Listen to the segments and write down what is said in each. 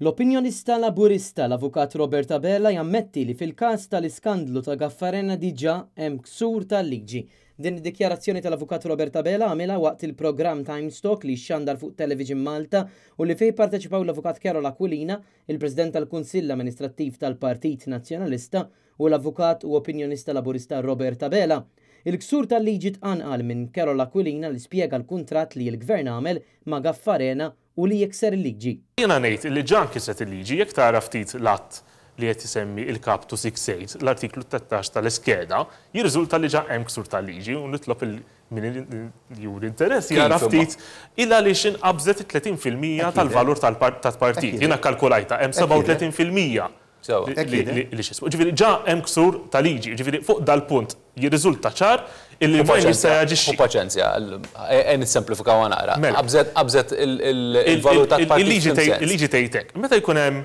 L-opinjonista laburista l-avukat Robert Abela jammetti li fil-każ tal-iskandlu ta' Gaffarena diġà hemm ksur tal-liġi. Din id-dikjarazzjoni tal-avukat Robert Abela għamilha waqt il-programm Time Stock li xandar fuq Television Malta u li fejn parteċipaw l-avukat Carola Aquilina, il-President tal-Kunsill Amministrattiv tal-Partit Nazzjonalista u l-avukat u opinjonista laburista Robert Abela. Il-ksur tal-liġi tqanqal minn Carola Aquilina li spjega l-kuntratt li l-Gvern għamel ma' Gaffarena u li jekser il-liġi. Jiena ngħid li ġan kiset il-liġi jekk tara ftit l-att li qed isemmi il-Kap 268 l-artiklu 13 tal-iskeda jirriżulta li ġa hemm ksur tal-liġi u nitlob min juri interess jara ftit illa li xinqabżet 30% tal-valur tal-partit. Jiena kkalkulajta hemm 37% li xismu. Ġifieri ġa hemm ksur tal-liġi, ġifieri fuq dal-punt jirriżulta ċar il-gvern jista' jaġixxi. Paċenzja, nissemplifikaw naqra. Qabżet il-valur tal-partit. Il-liġi tgħidlek, meta jkun hemm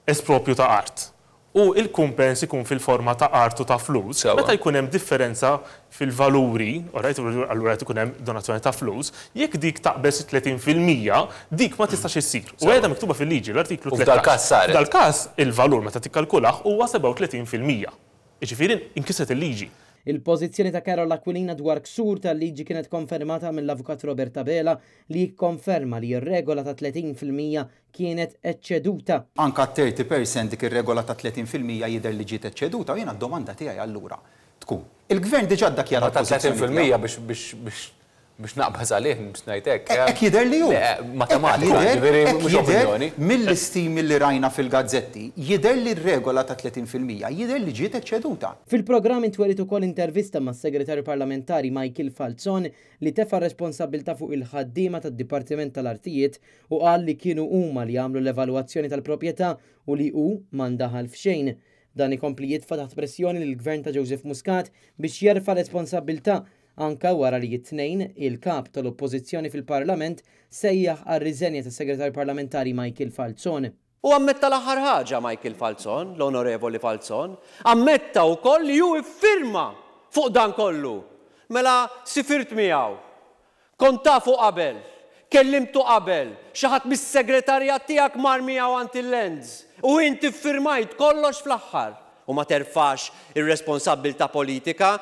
espropju ta' art u il-kumpens ikun fil-forma ta' art u ta' flus, meta jkun hemm differenza fil-valuri, allura qed ikun hemm donazzjoni ta' flus, jekk dik taqbes 30%, dik ma tistax issir. U qiegħda miktuba fil-liġi l-artiklu 13. F'dal-każ saret. F'dal-każ il-valur meta tikkalkulah huwa 37%. Jiġifieri inkiset il-liġi. Il-pożizzjoni ta' Carola Aquilina dwar ksur tal-liġi kienet konfermata mill-avukat Robert Abela li jikkonferma li r-regola ta' 30% kienet eċċeduta. Anka 30% dik ir-regola ta' 30% jidher li ġiet eċċeduta u jiena d-domanda tiegħi allura tkun. Il-gvern diġà ddakjara ta' 30% biex naqbas għalih biex ngħidlek. Hekk jidher li hu. Matematika, ġifieri mhux opinjoni. Mill-istimi li rajna fil-gazzetti, jidher li r-regola ta' 30% jidher li ġiet eċċeduta. Fil-programm intwerit ukoll intervista mas-Segretarju Parlamentari Michael Falzon li tefa' responsabilità fuq il-ħaddiema tad-Dipartiment tal-Artijiet u qal li kienu huma li jagħmlu l-evalwazzjoni tal-proprjetà u li hu ma ndaħal f'xejn. Dan ikompli jitfa' taħt pressjoni lill-Gvern ta' Joseph Muscat biex jerfa' responsabilità anka wara li t-tnejn il-kap tal-oppożizzjoni fil-Parlament sejjaħ għar-riżenja tas-Segretarju Parlamentari Michael Falzon. U ammetta l-aħħar ħaġa Michael Falzon, l-Onorevoli Falzon, ammetta wkoll li hu iffirma fuq dan kollu. Mela sifirt miegħu. Kont tafu qabel, kellimtu qabel, xi ħadd mis-segretarjat tiegħek mar miegħu għand il-Lenz u inti ffirmajt kollox fl-aħħar u ma terfax ir-responsabbiltà politika.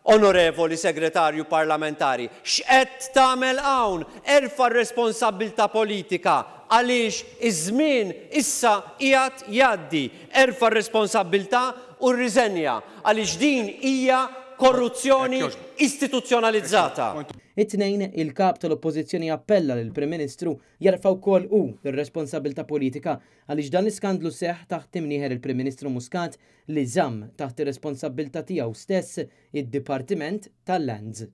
Onorevoli Segretarju Parlamentari, x'qed tagħmel hawn? Erfa' r-responsabbiltà politika għaliex iż-żmien issa qiegħed jgħaddi. Erfa' r-responsabbiltà u rriżenja għaliex din hija korruzzjoni istituzzjonalizzata. It-tnejn il-kap tal-oppożizzjoni appella lill Prim Ministru jerfa' wkoll hu ir-responsabilità politika għaliex dan l-iskandlu seħħ taħt imnieħer il-Prim Ministru Muscat li żamm taħt ir-responsabilità tiegħu stess id-Dipartiment tal-Lands.